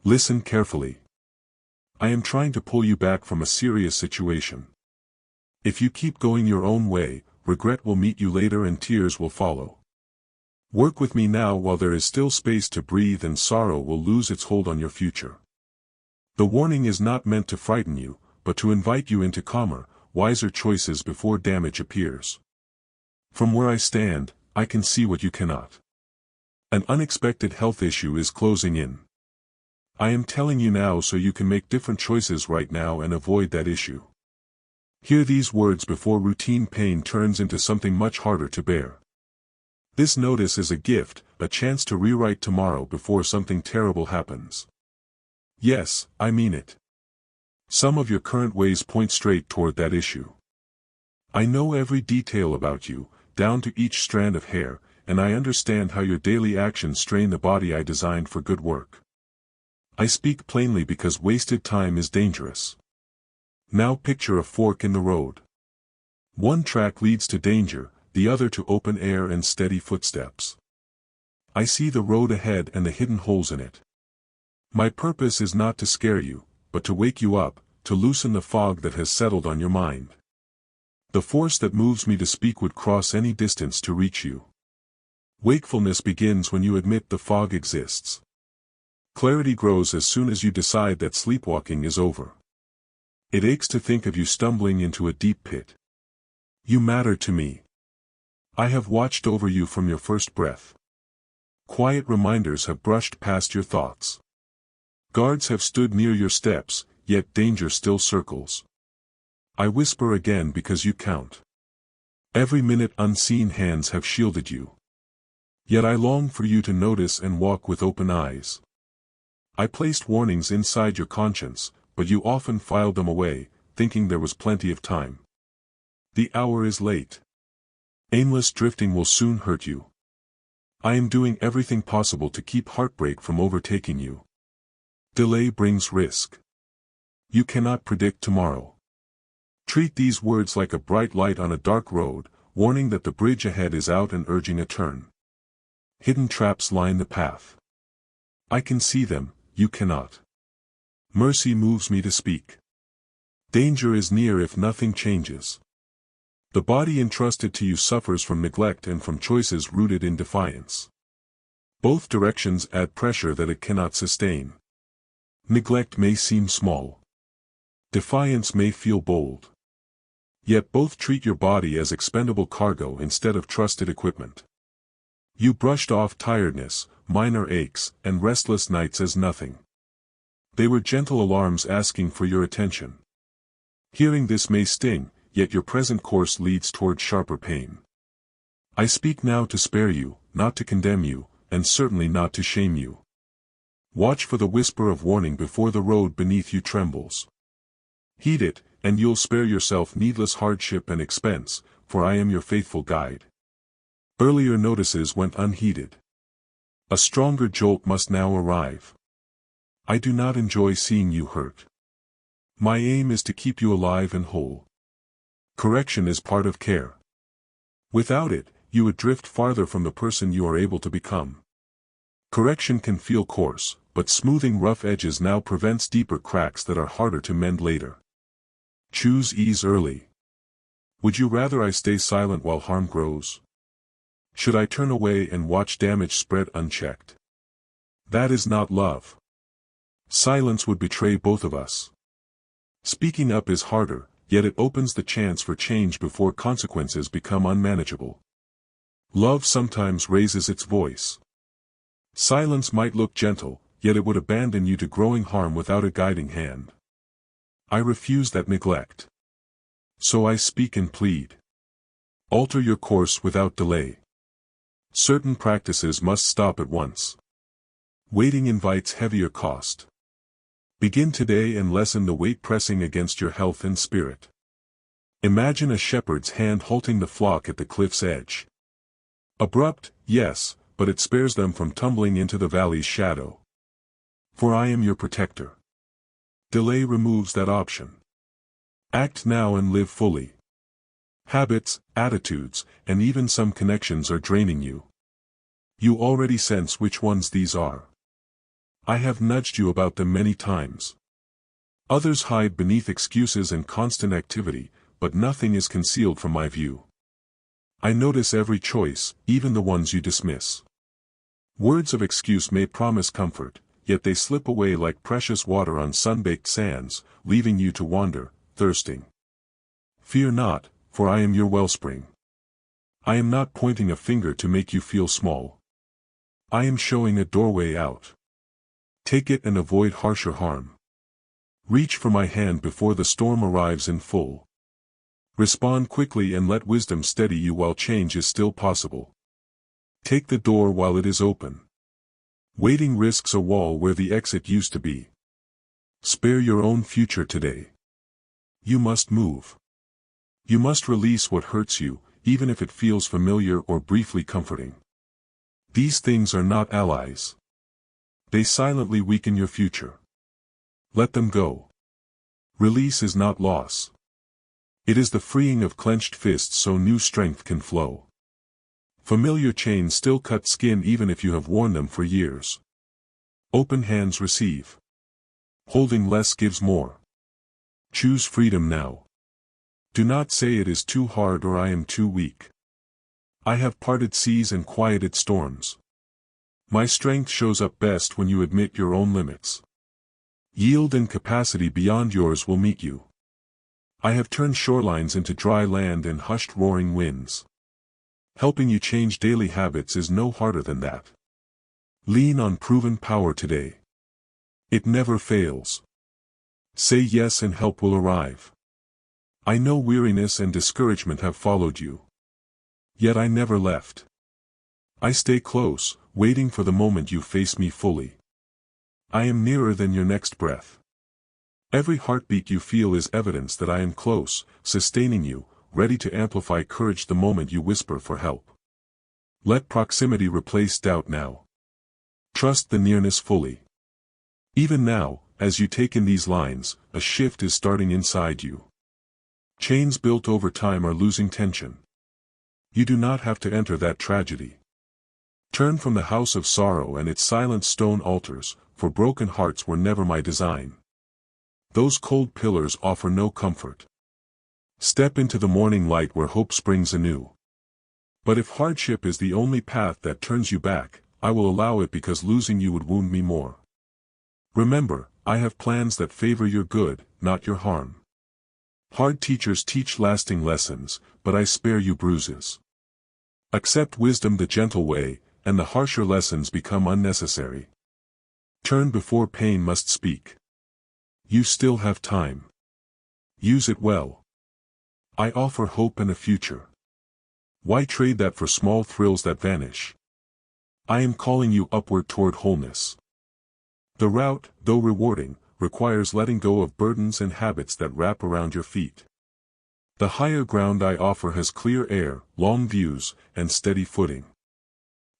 Listen carefully. I am trying to pull you back from a serious situation. If you keep going your own way, regret will meet you later and tears will follow. Work with me now while there is still space to breathe, and sorrow will lose its hold on your future. The warning is not meant to frighten you, but to invite you into calmer, wiser choices before damage appears. From where I stand, I can see what you cannot. An unexpected health issue is closing in. I am telling you now so you can make different choices right now and avoid that issue. Hear these words before routine pain turns into something much harder to bear. This notice is a gift, a chance to rewrite tomorrow before something terrible happens. Yes, I mean it. Some of your current ways point straight toward that issue. I know every detail about you, down to each strand of hair, and I understand how your daily actions strain the body I designed for good work. I speak plainly because wasted time is dangerous. Now picture a fork in the road. One track leads to danger, the other to open air and steady footsteps. I see the road ahead and the hidden holes in it. My purpose is not to scare you, but to wake you up, to loosen the fog that has settled on your mind. The force that moves me to speak would cross any distance to reach you. Wakefulness begins when you admit the fog exists. Clarity grows as soon as you decide that sleepwalking is over. It aches to think of you stumbling into a deep pit. You matter to me. I have watched over you from your first breath. Quiet reminders have brushed past your thoughts. Guards have stood near your steps, yet danger still circles. I whisper again because you count. Every minute unseen hands have shielded you. Yet I long for you to notice and walk with open eyes. I placed warnings inside your conscience, but you often filed them away, thinking there was plenty of time. The hour is late. Aimless drifting will soon hurt you. I am doing everything possible to keep heartbreak from overtaking you. Delay brings risk. You cannot predict tomorrow. Treat these words like a bright light on a dark road, warning that the bridge ahead is out and urging a turn. Hidden traps line the path. I can see them, you cannot. Mercy moves me to speak. Danger is near if nothing changes. The body entrusted to you suffers from neglect and from choices rooted in defiance. Both directions add pressure that it cannot sustain. Neglect may seem small. Defiance may feel bold. Yet both treat your body as expendable cargo instead of trusted equipment. You brushed off tiredness, minor aches, and restless nights as nothing. They were gentle alarms asking for your attention. Hearing this may sting, yet your present course leads toward sharper pain. I speak now to spare you, not to condemn you, and certainly not to shame you. Watch for the whisper of warning before the road beneath you trembles. Heed it, and you'll spare yourself needless hardship and expense, for I am your faithful guide. Earlier notices went unheeded. A stronger jolt must now arrive. I do not enjoy seeing you hurt. My aim is to keep you alive and whole. Correction is part of care. Without it, you would drift farther from the person you are able to become. Correction can feel coarse, but smoothing rough edges now prevents deeper cracks that are harder to mend later. Choose ease early. Would you rather I stay silent while harm grows? Should I turn away and watch damage spread unchecked? That is not love. Silence would betray both of us. Speaking up is harder, yet it opens the chance for change before consequences become unmanageable. Love sometimes raises its voice. Silence might look gentle, yet it would abandon you to growing harm without a guiding hand. I refuse that neglect. So I speak and plead. Alter your course without delay. Certain practices must stop at once. Waiting invites heavier cost. Begin today and lessen the weight pressing against your health and spirit. Imagine a shepherd's hand halting the flock at the cliff's edge. Abrupt, yes, but it spares them from tumbling into the valley's shadow. For I am your protector. Delay removes that option. Act now and live fully. Habits, attitudes, and even some connections are draining you. You already sense which ones these are. I have nudged you about them many times. Others hide beneath excuses and constant activity, but nothing is concealed from my view. I notice every choice, even the ones you dismiss. Words of excuse may promise comfort, yet they slip away like precious water on sun-baked sands, leaving you to wander, thirsting. Fear not, for I am your wellspring. I am not pointing a finger to make you feel small. I am showing a doorway out. Take it and avoid harsher harm. Reach for my hand before the storm arrives in full. Respond quickly and let wisdom steady you while change is still possible. Take the door while it is open. Waiting risks a wall where the exit used to be. Spare your own future today. You must move. You must release what hurts you, even if it feels familiar or briefly comforting. These things are not allies. They silently weaken your future. Let them go. Release is not loss. It is the freeing of clenched fists so new strength can flow. Familiar chains still cut skin even if you have worn them for years. Open hands receive. Holding less gives more. Choose freedom now. Do not say it is too hard or I am too weak. I have parted seas and quieted storms. My strength shows up best when you admit your own limits. Yield and capacity beyond yours will meet you. I have turned shorelines into dry land and hushed roaring winds. Helping you change daily habits is no harder than that. Lean on proven power today. It never fails. Say yes and help will arrive. I know weariness and discouragement have followed you. Yet I never left. I stay close, waiting for the moment you face me fully. I am nearer than your next breath. Every heartbeat you feel is evidence that I am close, sustaining you, ready to amplify courage the moment you whisper for help. Let proximity replace doubt now. Trust the nearness fully. Even now, as you take in these lines, a shift is starting inside you. Chains built over time are losing tension. You do not have to enter that tragedy. Turn from the house of sorrow and its silent stone altars, for broken hearts were never my design. Those cold pillars offer no comfort. Step into the morning light where hope springs anew. But if hardship is the only path that turns you back, I will allow it because losing you would wound me more. Remember, I have plans that favor your good, not your harm. Hard teachers teach lasting lessons, but I spare you bruises. Accept wisdom the gentle way, and the harsher lessons become unnecessary. Turn before pain must speak. You still have time. Use it well. I offer hope and a future. Why trade that for small thrills that vanish? I am calling you upward toward wholeness. The route, though rewarding, requires letting go of burdens and habits that wrap around your feet. The higher ground I offer has clear air, long views, and steady footing.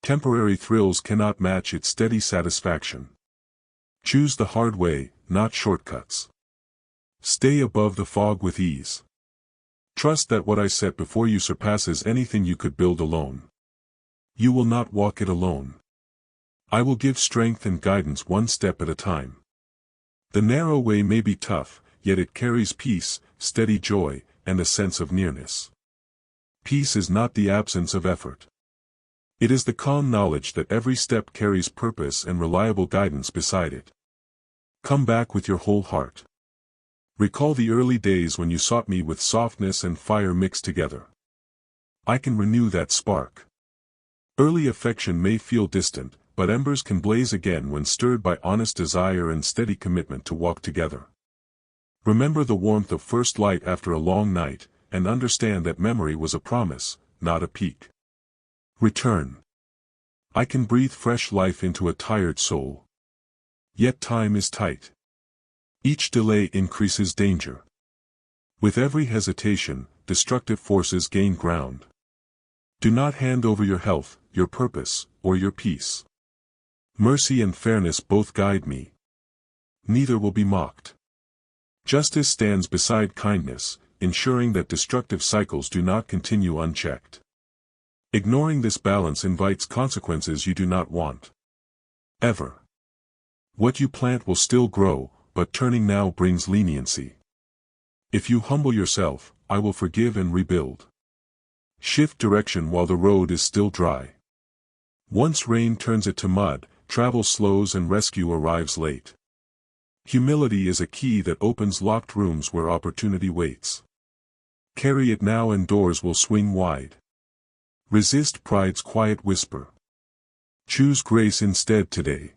Temporary thrills cannot match its steady satisfaction. Choose the hard way, not shortcuts. Stay above the fog with ease. Trust that what I set before you surpasses anything you could build alone. You will not walk it alone. I will give strength and guidance one step at a time. The narrow way may be tough, yet it carries peace, steady joy, and a sense of nearness. Peace is not the absence of effort. It is the calm knowledge that every step carries purpose and reliable guidance beside it. Come back with your whole heart. Recall the early days when you sought me with softness and fire mixed together. I can renew that spark. Early affection may feel distant, but embers can blaze again when stirred by honest desire and steady commitment to walk together. Remember the warmth of first light after a long night, and understand that memory was a promise, not a peak. Return. I can breathe fresh life into a tired soul. Yet time is tight. Each delay increases danger. With every hesitation, destructive forces gain ground. Do not hand over your health, your purpose, or your peace. Mercy and fairness both guide me. Neither will be mocked. Justice stands beside kindness, ensuring that destructive cycles do not continue unchecked. Ignoring this balance invites consequences you do not want. Ever. What you plant will still grow, but turning now brings leniency. If you humble yourself, I will forgive and rebuild. Shift direction while the road is still dry. Once rain turns it to mud, travel slows and rescue arrives late. Humility is a key that opens locked rooms where opportunity waits. Carry it now and doors will swing wide. Resist pride's quiet whisper. Choose grace instead today.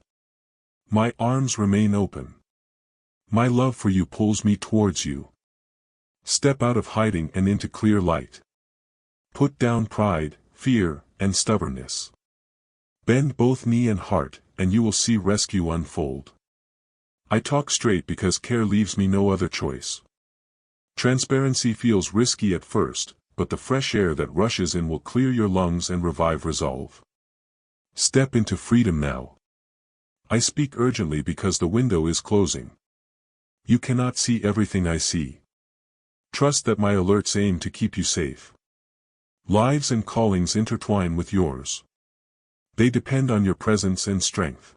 My arms remain open. My love for you pulls me towards you. Step out of hiding and into clear light. Put down pride, fear, and stubbornness. Bend both knee and heart, and you will see rescue unfold. I talk straight because care leaves me no other choice. Transparency feels risky at first, but the fresh air that rushes in will clear your lungs and revive resolve. Step into freedom now. I speak urgently because the window is closing. You cannot see everything I see. Trust that my alerts aim to keep you safe. Lives and callings intertwine with yours. They depend on your presence and strength.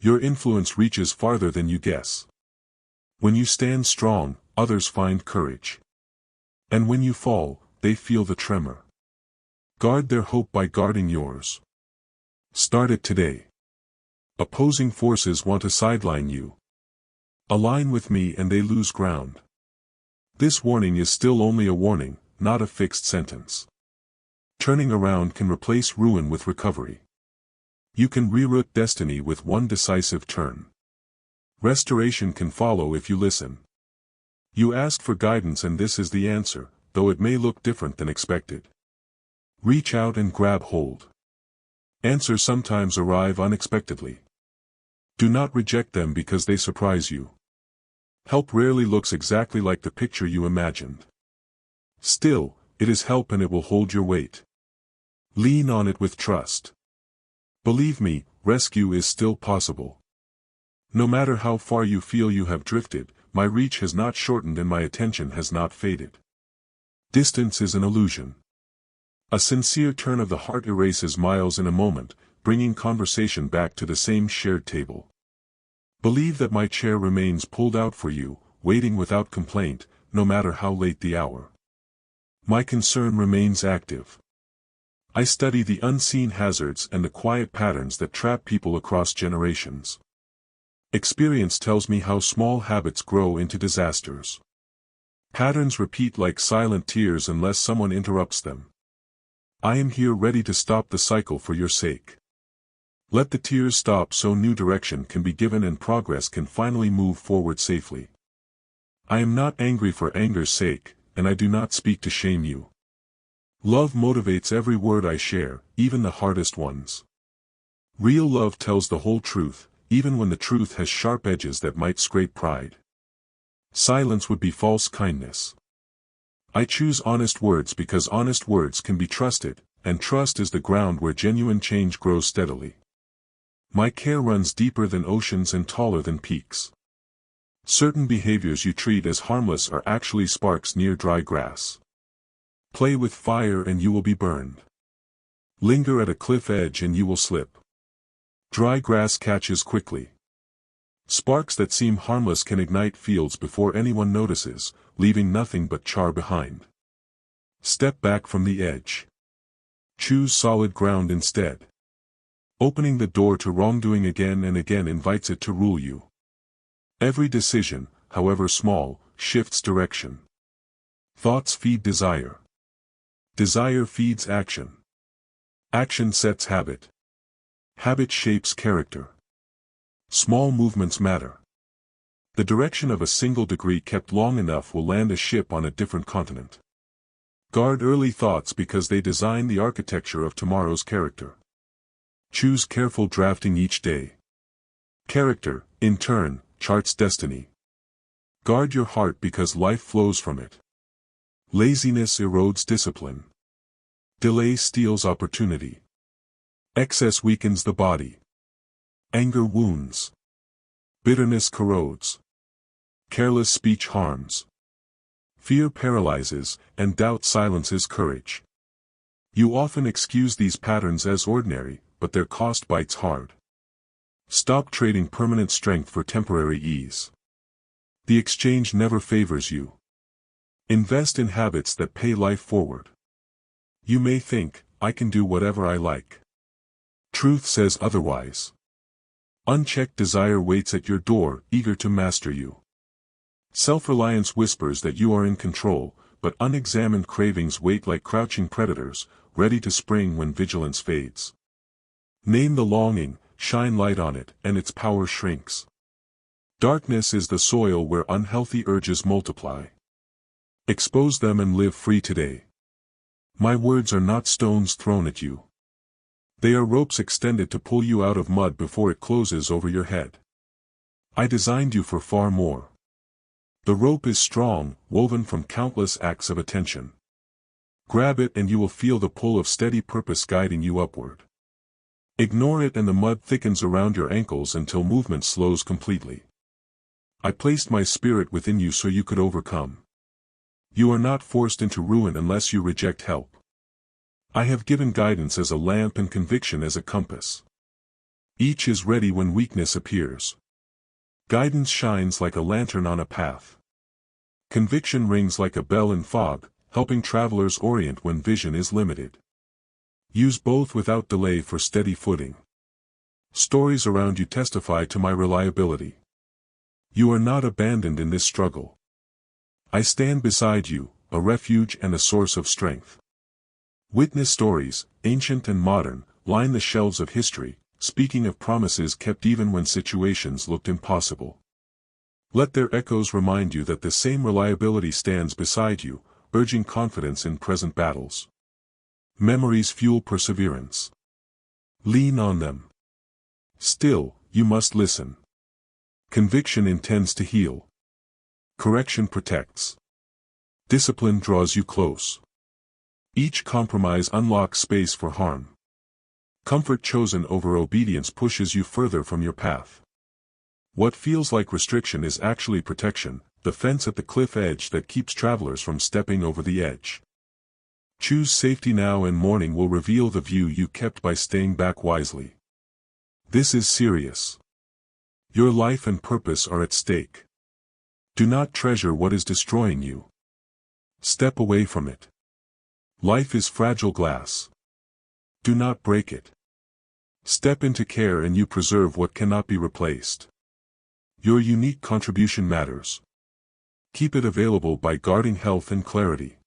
Your influence reaches farther than you guess. When you stand strong, others find courage. And when you fall, they feel the tremor. Guard their hope by guarding yours. Start it today. Opposing forces want to sideline you. Align with me and they lose ground. This warning is still only a warning, not a fixed sentence. Turning around can replace ruin with recovery. You can reroute destiny with one decisive turn. Restoration can follow if you listen. You asked for guidance and this is the answer, though it may look different than expected. Reach out and grab hold. Answers sometimes arrive unexpectedly. Do not reject them because they surprise you. Help rarely looks exactly like the picture you imagined. Still, it is help and it will hold your weight. Lean on it with trust. Believe me, rescue is still possible. No matter how far you feel you have drifted, my reach has not shortened and my attention has not faded. Distance is an illusion. A sincere turn of the heart erases miles in a moment, bringing conversation back to the same shared table. Believe that my chair remains pulled out for you, waiting without complaint, no matter how late the hour. My concern remains active. I study the unseen hazards and the quiet patterns that trap people across generations. Experience tells me how small habits grow into disasters. Patterns repeat like silent tears unless someone interrupts them. I am here ready to stop the cycle for your sake. Let the tears stop so new direction can be given and progress can finally move forward safely. I am not angry for anger's sake, and I do not speak to shame you. Love motivates every word I share, even the hardest ones. Real love tells the whole truth, even when the truth has sharp edges that might scrape pride. Silence would be false kindness. I choose honest words because honest words can be trusted, and trust is the ground where genuine change grows steadily. My care runs deeper than oceans and taller than peaks. Certain behaviors you treat as harmless are actually sparks near dry grass. Play with fire and you will be burned. Linger at a cliff edge and you will slip. Dry grass catches quickly. Sparks that seem harmless can ignite fields before anyone notices, leaving nothing but char behind. Step back from the edge. Choose solid ground instead. Opening the door to wrongdoing again and again invites it to rule you. Every decision, however small, shifts direction. Thoughts feed desire. Desire feeds action. Action sets habit. Habit shapes character. Small movements matter. The direction of a single degree kept long enough will land a ship on a different continent. Guard early thoughts because they design the architecture of tomorrow's character. Choose careful drafting each day. Character, in turn, charts destiny. Guard your heart because life flows from it. Laziness erodes discipline. Delay steals opportunity. Excess weakens the body. Anger wounds. Bitterness corrodes. Careless speech harms. Fear paralyzes, and doubt silences courage. You often excuse these patterns as ordinary, but their cost bites hard. Stop trading permanent strength for temporary ease. The exchange never favors you. Invest in habits that pay life forward. You may think, I can do whatever I like. Truth says otherwise. Unchecked desire waits at your door, eager to master you. Self-reliance whispers that you are in control, but unexamined cravings wait like crouching predators, ready to spring when vigilance fades. Name the longing, shine light on it, and its power shrinks. Darkness is the soil where unhealthy urges multiply. Expose them and live free today. My words are not stones thrown at you. They are ropes extended to pull you out of mud before it closes over your head. I designed you for far more. The rope is strong, woven from countless acts of attention. Grab it and you will feel the pull of steady purpose guiding you upward. Ignore it and the mud thickens around your ankles until movement slows completely. I placed my spirit within you so you could overcome. You are not forced into ruin unless you reject help. I have given guidance as a lamp and conviction as a compass. Each is ready when weakness appears. Guidance shines like a lantern on a path. Conviction rings like a bell in fog, helping travelers orient when vision is limited. Use both without delay for steady footing. Stories around you testify to my reliability. You are not abandoned in this struggle. I stand beside you, a refuge and a source of strength. Witness stories, ancient and modern, line the shelves of history, speaking of promises kept even when situations looked impossible. Let their echoes remind you that the same reliability stands beside you, urging confidence in present battles. Memories fuel perseverance. Lean on them. Still, you must listen. Conviction intends to heal. Correction protects. Discipline draws you close. Each compromise unlocks space for harm. Comfort chosen over obedience pushes you further from your path. What feels like restriction is actually protection, the fence at the cliff edge that keeps travelers from stepping over the edge. Choose safety now and morning will reveal the view you kept by staying back wisely. This is serious. Your life and purpose are at stake. Do not treasure what is destroying you. Step away from it. Life is fragile glass. Do not break it. Step into care and you preserve what cannot be replaced. Your unique contribution matters. Keep it available by guarding health and clarity.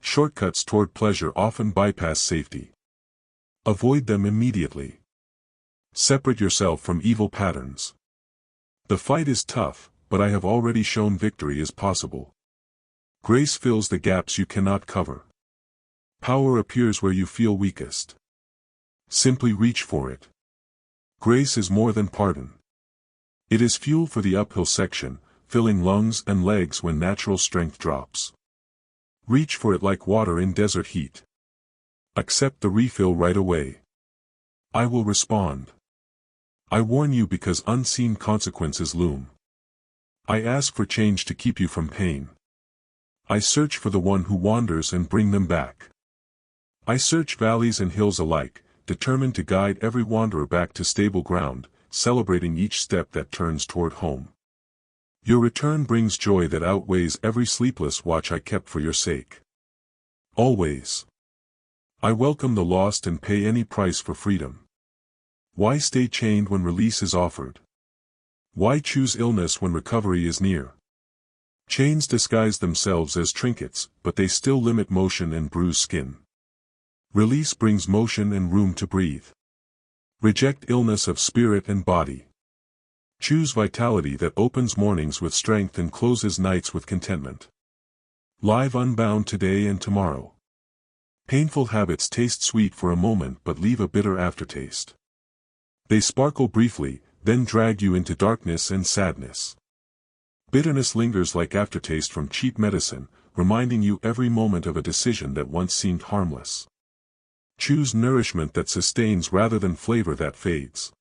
Shortcuts toward pleasure often bypass safety. Avoid them immediately. Separate yourself from evil patterns. The fight is tough, but I have already shown victory is possible. Grace fills the gaps you cannot cover. Power appears where you feel weakest. Simply reach for it. Grace is more than pardon. It is fuel for the uphill section, filling lungs and legs when natural strength drops. Reach for it like water in desert heat. Accept the refill right away. I will respond. I warn you because unseen consequences loom. I ask for change to keep you from pain. I search for the one who wanders and bring them back. I search valleys and hills alike, determined to guide every wanderer back to stable ground, celebrating each step that turns toward home. Your return brings joy that outweighs every sleepless watch I kept for your sake. Always. I welcome the lost and pay any price for freedom. Why stay chained when release is offered? Why choose illness when recovery is near? Chains disguise themselves as trinkets, but they still limit motion and bruise skin. Release brings motion and room to breathe. Reject illness of spirit and body. Choose vitality that opens mornings with strength and closes nights with contentment. Live unbound today and tomorrow. Painful habits taste sweet for a moment but leave a bitter aftertaste. They sparkle briefly, then drag you into darkness and sadness. Bitterness lingers like aftertaste from cheap medicine, reminding you every moment of a decision that once seemed harmless. Choose nourishment that sustains rather than flavor that fades.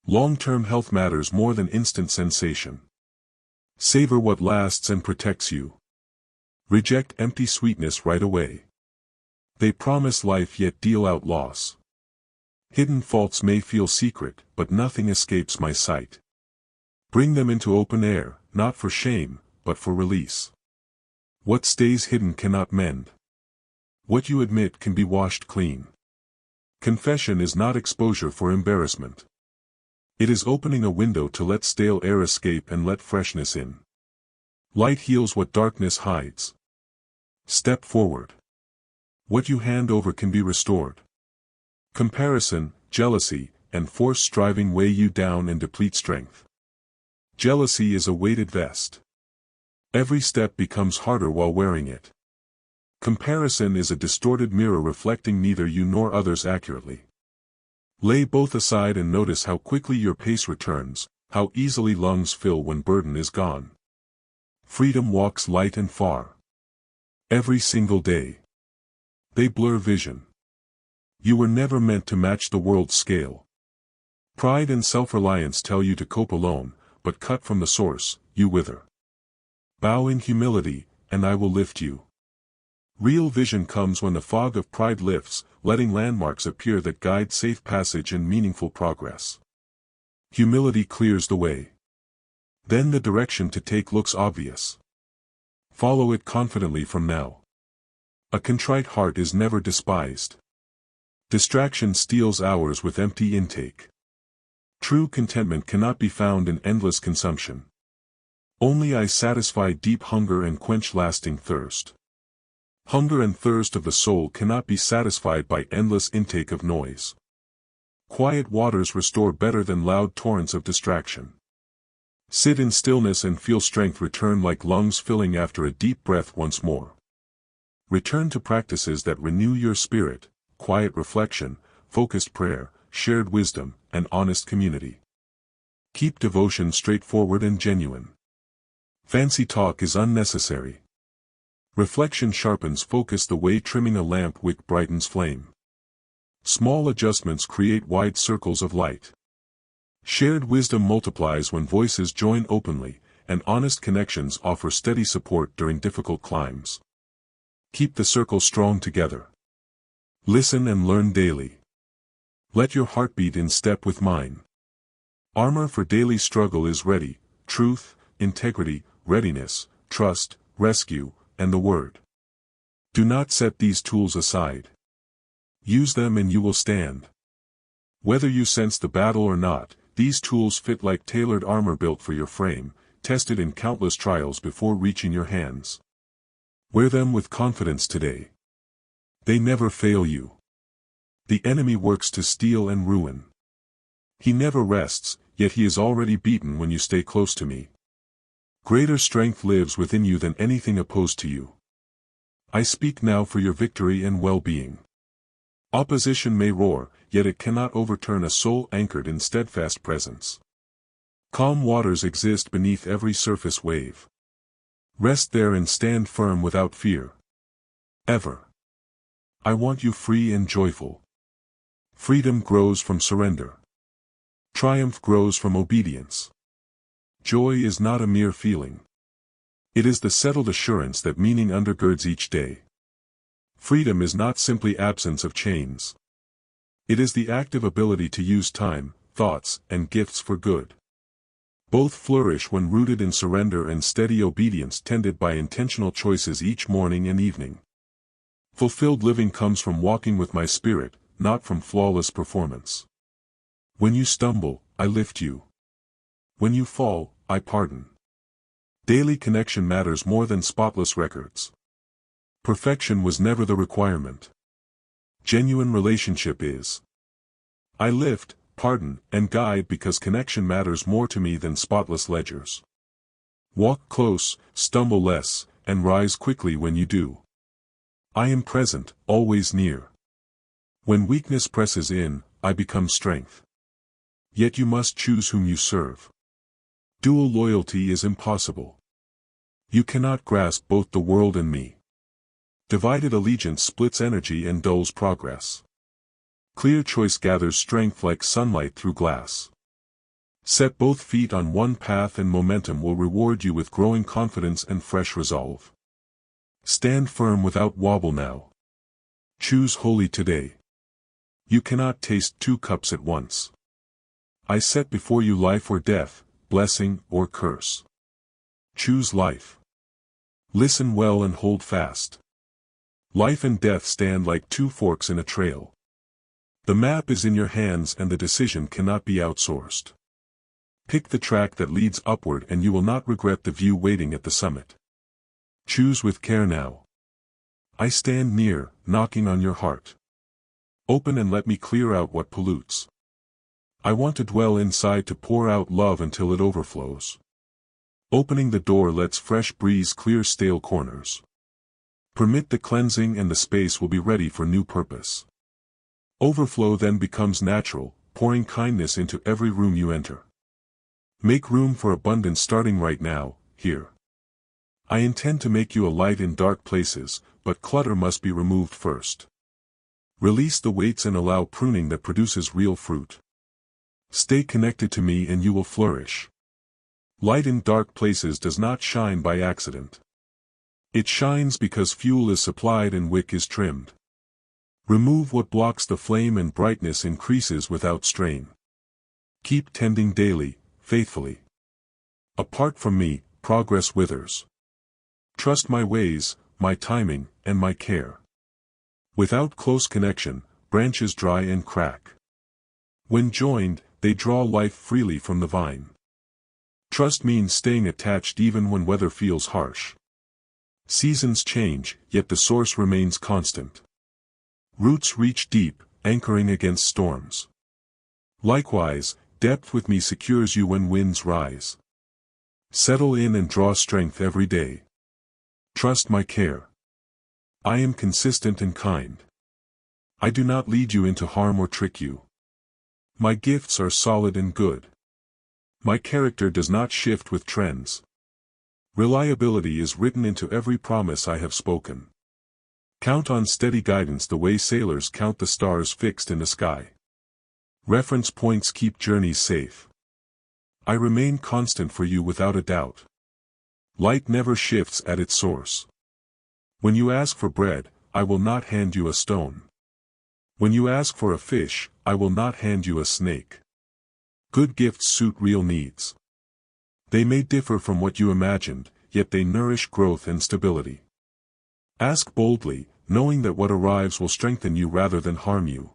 Long-term health matters more than instant sensation. Savor what lasts and protects you. Reject empty sweetness right away. They promise life yet deal out loss. Hidden faults may feel secret, but nothing escapes my sight. Bring them into open air, not for shame, but for release. What stays hidden cannot mend. What you admit can be washed clean. Confession is not exposure for embarrassment. It is opening a window to let stale air escape and let freshness in. Light heals what darkness hides. Step forward. What you hand over can be restored. Comparison, jealousy, and forced striving weigh you down and deplete strength. Jealousy is a weighted vest. Every step becomes harder while wearing it. Comparison is a distorted mirror reflecting neither you nor others accurately. Lay both aside and notice how quickly your pace returns, how easily lungs fill when burden is gone. Freedom walks light and far. Every single day. They blur vision. You were never meant to match the world's scale. Pride and self-reliance tell you to cope alone, but cut from the source, you wither. Bow in humility, and I will lift you. Real vision comes when the fog of pride lifts, letting landmarks appear that guide safe passage and meaningful progress. Humility clears the way. Then the direction to take looks obvious. Follow it confidently from now. A contrite heart is never despised. Distraction steals hours with empty intake. True contentment cannot be found in endless consumption. Only I satisfy deep hunger and quench lasting thirst. Hunger and thirst of the soul cannot be satisfied by endless intake of noise. Quiet waters restore better than loud torrents of distraction. Sit in stillness and feel strength return like lungs filling after a deep breath once more. Return to practices that renew your spirit, quiet reflection, focused prayer, shared wisdom, and honest community. Keep devotion straightforward and genuine. Fancy talk is unnecessary. Reflection sharpens focus the way trimming a lamp wick brightens flame. Small adjustments create wide circles of light. Shared wisdom multiplies when voices join openly, and honest connections offer steady support during difficult climbs. Keep the circle strong together. Listen and learn daily. Let your heart beat in step with mine. Armor for daily struggle is ready: truth, integrity, readiness, trust, rescue, and the word. Do not set these tools aside. Use them and you will stand. Whether you sense the battle or not, these tools fit like tailored armor built for your frame, tested in countless trials before reaching your hands. Wear them with confidence today. They never fail you. The enemy works to steal and ruin. He never rests, yet he is already beaten when you stay close to me. Greater strength lives within you than anything opposed to you. I speak now for your victory and well-being. Opposition may roar, yet it cannot overturn a soul anchored in steadfast presence. Calm waters exist beneath every surface wave. Rest there and stand firm without fear. Ever. I want you free and joyful. Freedom grows from surrender. Triumph grows from obedience. Joy is not a mere feeling. It is the settled assurance that meaning undergirds each day. Freedom is not simply absence of chains. It is the active ability to use time, thoughts, and gifts for good. Both flourish when rooted in surrender and steady obedience tended by intentional choices each morning and evening. Fulfilled living comes from walking with my spirit, not from flawless performance. When you stumble, I lift you. When you fall, I pardon. Daily connection matters more than spotless records. Perfection was never the requirement. Genuine relationship is. I lift, pardon, and guide because connection matters more to me than spotless ledgers. Walk close, stumble less, and rise quickly when you do. I am present, always near. When weakness presses in, I become strength. Yet you must choose whom you serve. Dual loyalty is impossible. You cannot grasp both the world and me. Divided allegiance splits energy and dulls progress. Clear choice gathers strength like sunlight through glass. Set both feet on one path and momentum will reward you with growing confidence and fresh resolve. Stand firm without wobble now. Choose holy today. You cannot taste two cups at once. I set before you life or death, blessing or curse. Choose life. Listen well and hold fast. Life and death stand like two forks in a trail. The map is in your hands and the decision cannot be outsourced. Pick the track that leads upward and you will not regret the view waiting at the summit. Choose with care now. I stand near, knocking on your heart. Open and let me clear out what pollutes. I want to dwell inside to pour out love until it overflows. Opening the door lets fresh breeze clear stale corners. Permit the cleansing and the space will be ready for new purpose. Overflow then becomes natural, pouring kindness into every room you enter. Make room for abundance starting right now, here. I intend to make you a light in dark places, but clutter must be removed first. Release the weights and allow pruning that produces real fruit. Stay connected to me and you will flourish. Light in dark places does not shine by accident. It shines because fuel is supplied and wick is trimmed. Remove what blocks the flame and brightness increases without strain. Keep tending daily, faithfully. Apart from me, progress withers. Trust my ways, my timing, and my care. Without close connection, branches dry and crack. When joined, they draw life freely from the vine. Trust means staying attached even when weather feels harsh. Seasons change, yet the source remains constant. Roots reach deep, anchoring against storms. Likewise, depth with me secures you when winds rise. Settle in and draw strength every day. Trust my care. I am consistent and kind. I do not lead you into harm or trick you. My gifts are solid and good. My character does not shift with trends. Reliability is written into every promise I have spoken. Count on steady guidance the way sailors count the stars fixed in the sky. Reference points keep journeys safe. I remain constant for you without a doubt. Light never shifts at its source. When you ask for bread, I will not hand you a stone. When you ask for a fish, I will not hand you a snake. Good gifts suit real needs. They may differ from what you imagined, yet they nourish growth and stability. Ask boldly, knowing that what arrives will strengthen you rather than harm you.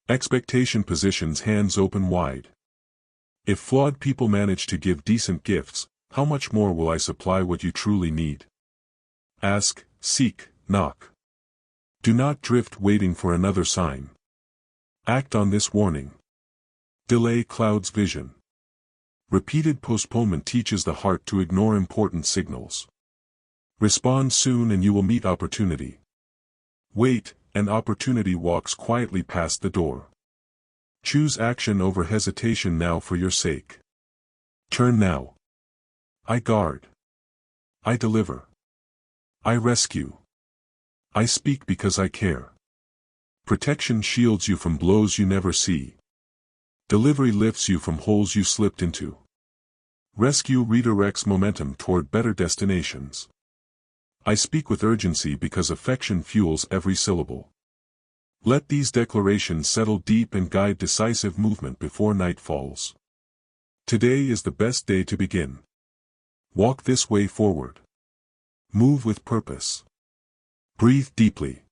Expectation positions hands open wide. If flawed people manage to give decent gifts, how much more will I supply what you truly need? Ask, seek, knock. Do not drift waiting for another sign. Act on this warning. Delay clouds vision. Repeated postponement teaches the heart to ignore important signals. Respond soon and you will meet opportunity. Wait, and opportunity walks quietly past the door. Choose action over hesitation now for your sake. Turn now. I guard. I deliver. I rescue. I speak because I care. Protection shields you from blows you never see. Delivery lifts you from holes you slipped into. Rescue redirects momentum toward better destinations. I speak with urgency because affection fuels every syllable. Let these declarations settle deep and guide decisive movement before night falls. Today is the best day to begin. Walk this way forward. Move with purpose. Breathe deeply.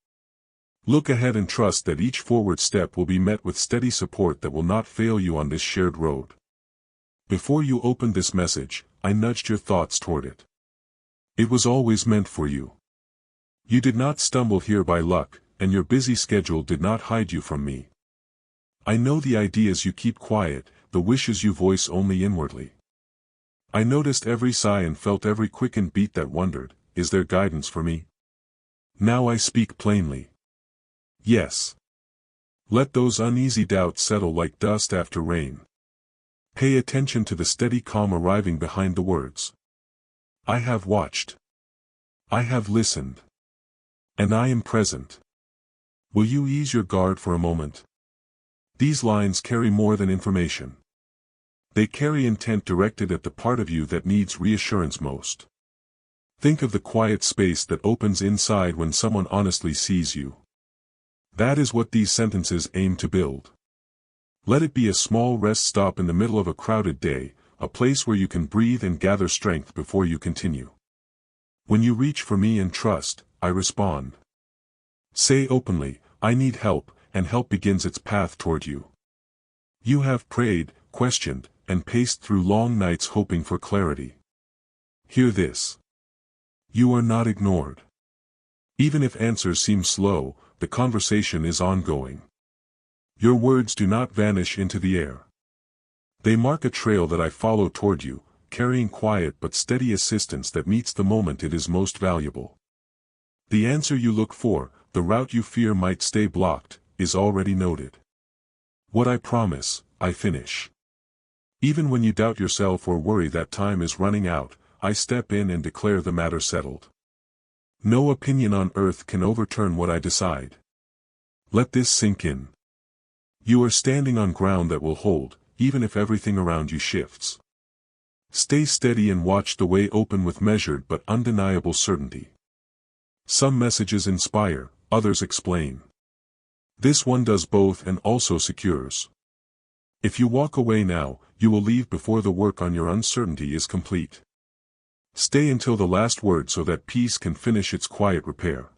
Look ahead and trust that each forward step will be met with steady support that will not fail you on this shared road. Before you opened this message, I nudged your thoughts toward it. It was always meant for you. You did not stumble here by luck, and your busy schedule did not hide you from me. I know the ideas you keep quiet, the wishes you voice only inwardly. I noticed every sigh and felt every quickened beat that wondered, is there guidance for me? Now I speak plainly. Yes. Let those uneasy doubts settle like dust after rain. Pay attention to the steady calm arriving behind the words. I have watched. I have listened. And I am present. Will you ease your guard for a moment? These lines carry more than information. They carry intent directed at the part of you that needs reassurance most. Think of the quiet space that opens inside when someone honestly sees you. That is what these sentences aim to build. Let it be a small rest stop in the middle of a crowded day, a place where you can breathe and gather strength before you continue. When you reach for me and trust, I respond. Say openly, I need help, and help begins its path toward you. You have prayed, questioned, and paced through long nights hoping for clarity. Hear this. You are not ignored. Even if answers seem slow, the conversation is ongoing. Your words do not vanish into the air. They mark a trail that I follow toward you, carrying quiet but steady assistance that meets the moment it is most valuable. The answer you look for, the route you fear might stay blocked, is already noted. What I promise, I finish. Even when you doubt yourself or worry that time is running out, I step in and declare the matter settled. No opinion on earth can overturn what I decide. Let this sink in. You are standing on ground that will hold, even if everything around you shifts. Stay steady and watch the way open with measured but undeniable certainty. Some messages inspire, others explain. This one does both and also secures. If you walk away now, you will leave before the work on your uncertainty is complete. Stay until the last word so that peace can finish its quiet repair.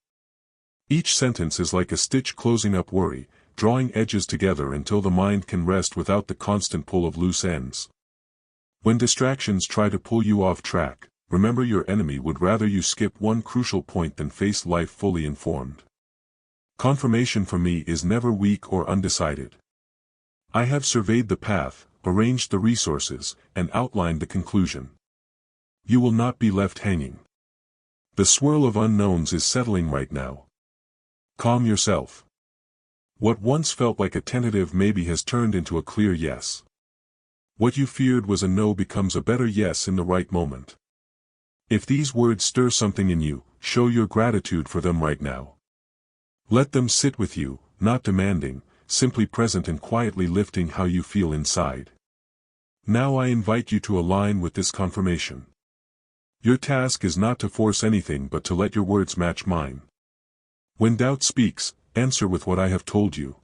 Each sentence is like a stitch closing up worry, drawing edges together until the mind can rest without the constant pull of loose ends. When distractions try to pull you off track, remember your enemy would rather you skip one crucial point than face life fully informed. Confirmation for me is never weak or undecided. I have surveyed the path, arranged the resources, and outlined the conclusion. You will not be left hanging. The swirl of unknowns is settling right now. Calm yourself. What once felt like a tentative maybe has turned into a clear yes. What you feared was a no becomes a better yes in the right moment. If these words stir something in you, show your gratitude for them right now. Let them sit with you, not demanding, simply present and quietly lifting how you feel inside. Now I invite you to align with this confirmation. Your task is not to force anything but to let your words match mine. When doubt speaks, answer with what I have told you.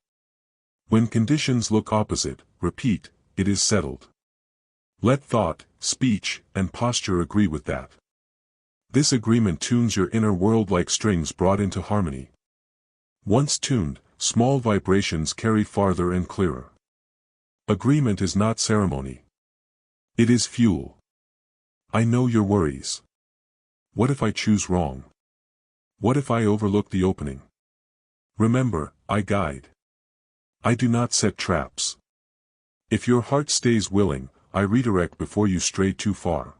When conditions look opposite, repeat, it is settled. Let thought, speech, and posture agree with that. This agreement tunes your inner world like strings brought into harmony. Once tuned, small vibrations carry farther and clearer. Agreement is not ceremony. It is fuel. I know your worries. What if I choose wrong? What if I overlook the opening? Remember, I guide. I do not set traps. If your heart stays willing, I redirect before you stray too far.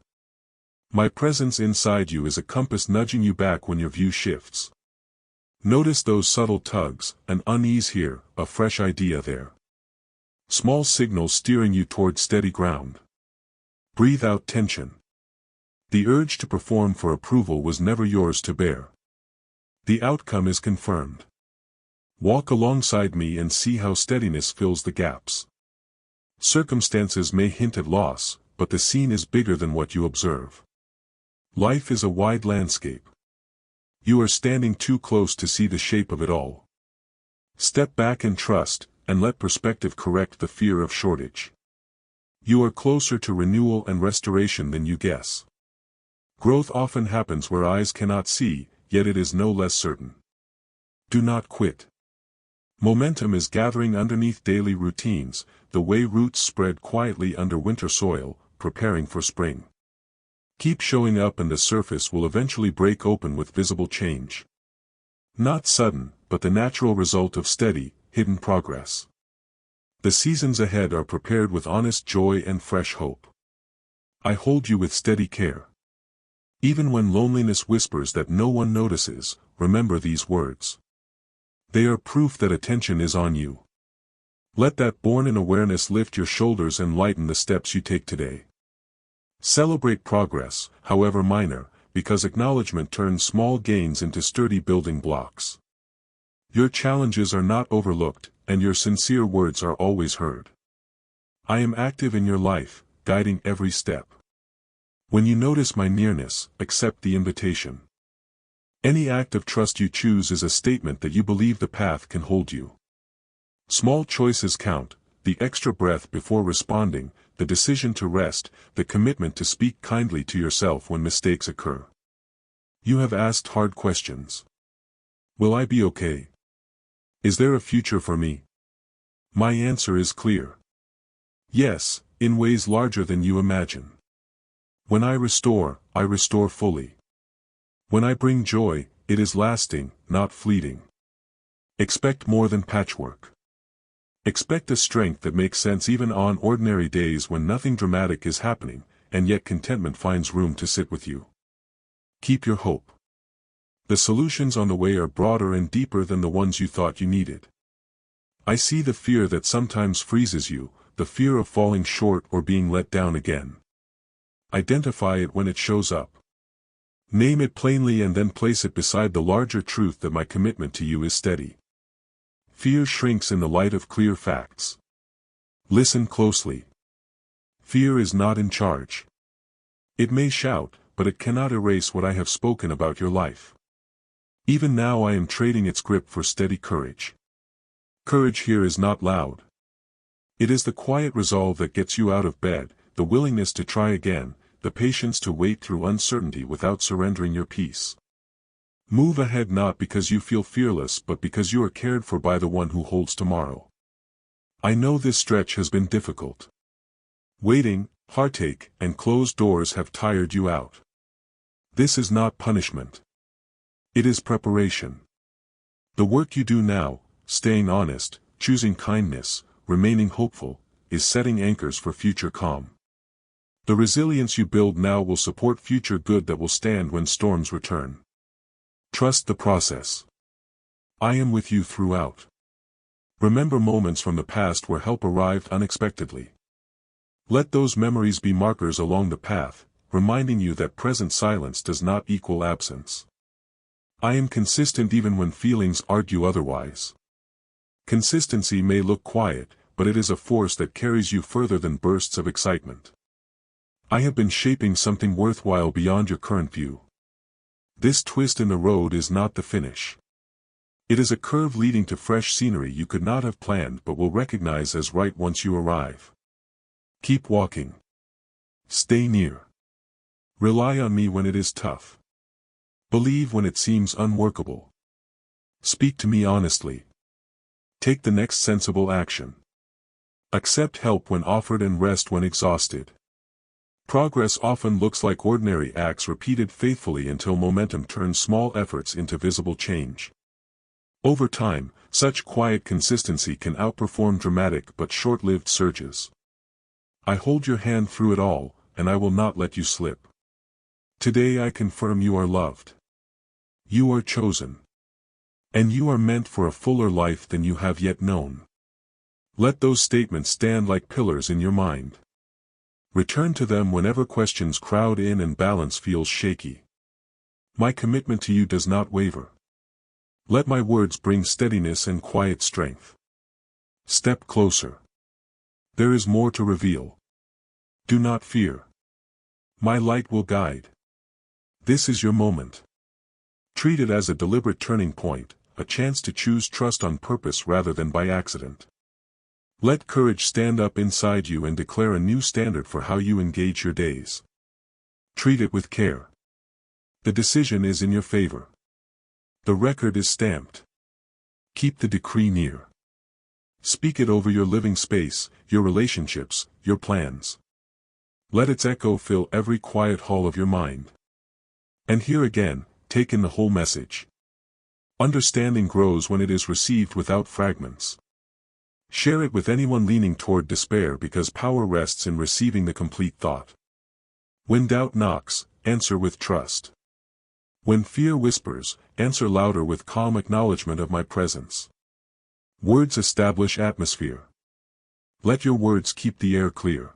My presence inside you is a compass nudging you back when your view shifts. Notice those subtle tugs, an unease here, a fresh idea there. Small signals steering you toward steady ground. Breathe out tension. The urge to perform for approval was never yours to bear. The outcome is confirmed. Walk alongside me and see how steadiness fills the gaps. Circumstances may hint at loss, but the scene is bigger than what you observe. Life is a wide landscape. You are standing too close to see the shape of it all. Step back and trust, and let perspective correct the fear of shortage. You are closer to renewal and restoration than you guess. Growth often happens where eyes cannot see, yet it is no less certain. Do not quit. Momentum is gathering underneath daily routines, the way roots spread quietly under winter soil, preparing for spring. Keep showing up and the surface will eventually break open with visible change. Not sudden, but the natural result of steady, hidden progress. The seasons ahead are prepared with honest joy and fresh hope. I hold you with steady care. Even when loneliness whispers that no one notices, remember these words. They are proof that attention is on you. Let that born-in awareness lift your shoulders and lighten the steps you take today. Celebrate progress, however minor, because acknowledgement turns small gains into sturdy building blocks. Your challenges are not overlooked, and your sincere words are always heard. I am active in your life, guiding every step. When you notice my nearness, accept the invitation. Any act of trust you choose is a statement that you believe the path can hold you. Small choices count: the extra breath before responding, the decision to rest, the commitment to speak kindly to yourself when mistakes occur. You have asked hard questions. Will I be okay? Is there a future for me? My answer is clear. Yes, in ways larger than you imagine. When I restore fully. When I bring joy, it is lasting, not fleeting. Expect more than patchwork. Expect a strength that makes sense even on ordinary days when nothing dramatic is happening, and yet contentment finds room to sit with you. Keep your hope. The solutions on the way are broader and deeper than the ones you thought you needed. I see the fear that sometimes freezes you, the fear of falling short or being let down again. Identify it when it shows up. Name it plainly and then place it beside the larger truth that my commitment to you is steady. Fear shrinks in the light of clear facts. Listen closely. Fear is not in charge. It may shout, but it cannot erase what I have spoken about your life. Even now I am trading its grip for steady courage. Courage here is not loud. It is the quiet resolve that gets you out of bed, the willingness to try again, the patience to wait through uncertainty without surrendering your peace. Move ahead not because you feel fearless but because you are cared for by the one who holds tomorrow. I know this stretch has been difficult. Waiting, heartache, and closed doors have tired you out. This is not punishment. It is preparation. The work you do now, staying honest, choosing kindness, remaining hopeful, is setting anchors for future calm. The resilience you build now will support future good that will stand when storms return. Trust the process. I am with you throughout. Remember moments from the past where help arrived unexpectedly. Let those memories be markers along the path, reminding you that present silence does not equal absence. I am consistent even when feelings argue otherwise. Consistency may look quiet, but it is a force that carries you further than bursts of excitement. I have been shaping something worthwhile beyond your current view. This twist in the road is not the finish. It is a curve leading to fresh scenery you could not have planned but will recognize as right once you arrive. Keep walking. Stay near. Rely on me when it is tough. Believe when it seems unworkable. Speak to me honestly. Take the next sensible action. Accept help when offered and rest when exhausted. Progress often looks like ordinary acts repeated faithfully until momentum turns small efforts into visible change. Over time, such quiet consistency can outperform dramatic but short-lived surges. I hold your hand through it all, and I will not let you slip. Today I confirm you are loved. You are chosen. And you are meant for a fuller life than you have yet known. Let those statements stand like pillars in your mind. Return to them whenever questions crowd in and balance feels shaky. My commitment to you does not waver. Let my words bring steadiness and quiet strength. Step closer. There is more to reveal. Do not fear. My light will guide. This is your moment. Treat it as a deliberate turning point, a chance to choose trust on purpose rather than by accident. Let courage stand up inside you and declare a new standard for how you engage your days. Treat it with care. The decision is in your favor. The record is stamped. Keep the decree near. Speak it over your living space, your relationships, your plans. Let its echo fill every quiet hall of your mind. And here again, take in the whole message. Understanding grows when it is received without fragments. Share it with anyone leaning toward despair because power rests in receiving the complete thought. When doubt knocks, answer with trust. When fear whispers, answer louder with calm acknowledgement of my presence. Words establish atmosphere. Let your words keep the air clear.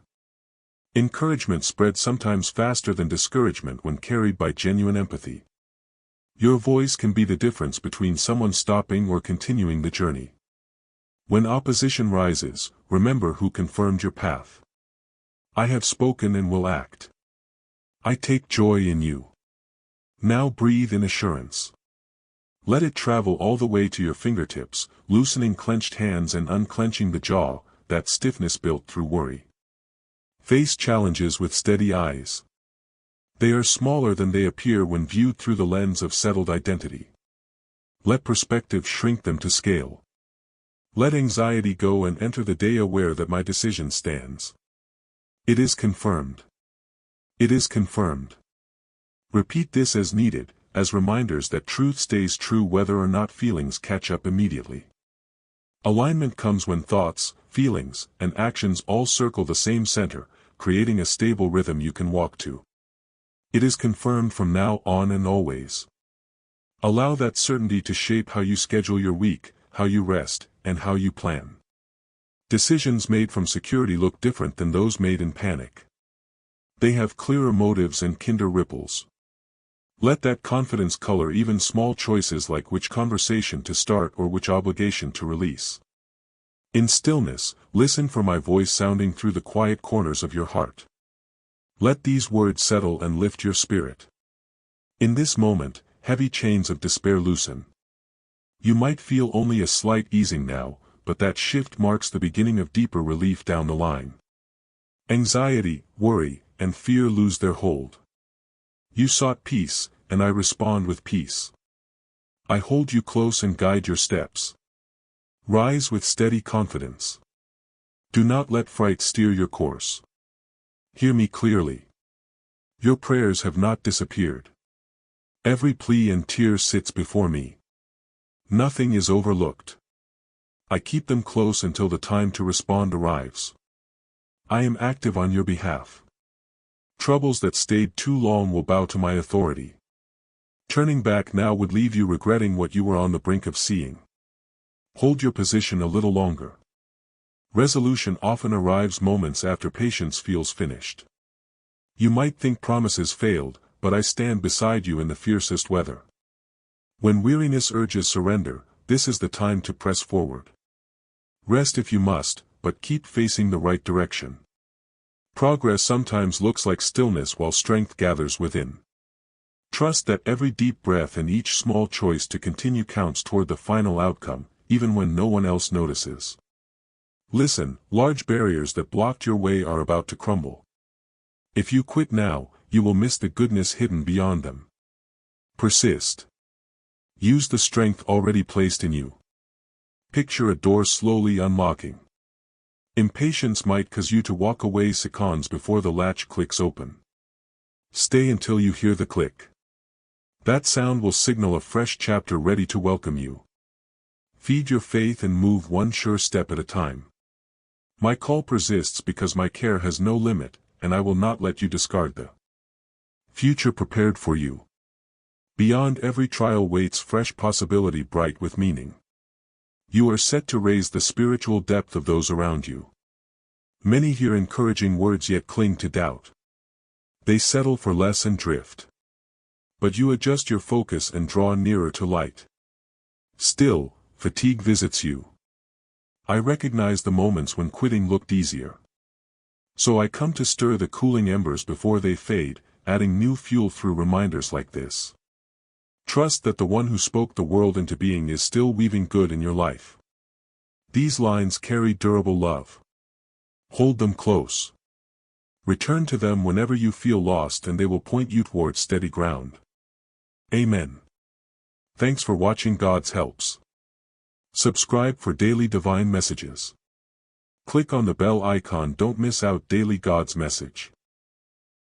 Encouragement spreads sometimes faster than discouragement when carried by genuine empathy. Your voice can be the difference between someone stopping or continuing the journey. When opposition rises, remember who confirmed your path. I have spoken and will act. I take joy in you. Now breathe in assurance. Let it travel all the way to your fingertips, loosening clenched hands and unclenching the jaw, that stiffness built through worry. Face challenges with steady eyes. They are smaller than they appear when viewed through the lens of settled identity. Let perspective shrink them to scale. Let anxiety go and enter the day aware that my decision stands. It is confirmed. It is confirmed. Repeat this as needed, as reminders that truth stays true whether or not feelings catch up immediately. Alignment comes when thoughts, feelings, and actions all circle the same center, creating a stable rhythm you can walk to. It is confirmed from now on and always. Allow that certainty to shape how you schedule your week, how you rest, and how you plan. Decisions made from security look different than those made in panic. They have clearer motives and kinder ripples. Let that confidence color even small choices like which conversation to start or which obligation to release. In stillness, listen for my voice sounding through the quiet corners of your heart. Let these words settle and lift your spirit. In this moment, heavy chains of despair loosen. You might feel only a slight easing now, but that shift marks the beginning of deeper relief down the line. Anxiety, worry, and fear lose their hold. You sought peace, and I respond with peace. I hold you close and guide your steps. Rise with steady confidence. Do not let fright steer your course. Hear me clearly. Your prayers have not disappeared. Every plea and tear sits before me. Nothing is overlooked. I keep them close until the time to respond arrives. I am active on your behalf. Troubles that stayed too long will bow to my authority. Turning back now would leave you regretting what you were on the brink of seeing. Hold your position a little longer. Resolution often arrives moments after patience feels finished. You might think promises failed, but I stand beside you in the fiercest weather. When weariness urges surrender, this is the time to press forward. Rest if you must, but keep facing the right direction. Progress sometimes looks like stillness while strength gathers within. Trust that every deep breath and each small choice to continue counts toward the final outcome, even when no one else notices. Listen, large barriers that blocked your way are about to crumble. If you quit now, you will miss the goodness hidden beyond them. Persist. Use the strength already placed in you. Picture a door slowly unlocking. Impatience might cause you to walk away seconds before the latch clicks open. Stay until you hear the click. That sound will signal a fresh chapter ready to welcome you. Feed your faith and move one sure step at a time. My call persists because my care has no limit, and I will not let you discard the future prepared for you. Beyond every trial waits fresh possibility bright with meaning. You are set to raise the spiritual depth of those around you. Many hear encouraging words yet cling to doubt. They settle for less and drift. But you adjust your focus and draw nearer to light. Still, fatigue visits you. I recognize the moments when quitting looked easier. So I come to stir the cooling embers before they fade, adding new fuel through reminders like this. Trust that the one who spoke the world into being is still weaving good in your life. These lines carry durable love. Hold them close. Return to them whenever you feel lost and they will point you towards steady ground. Amen. Thanks for watching God's Helps. Subscribe for daily divine messages. Click on the bell icon. Don't miss out daily God's message.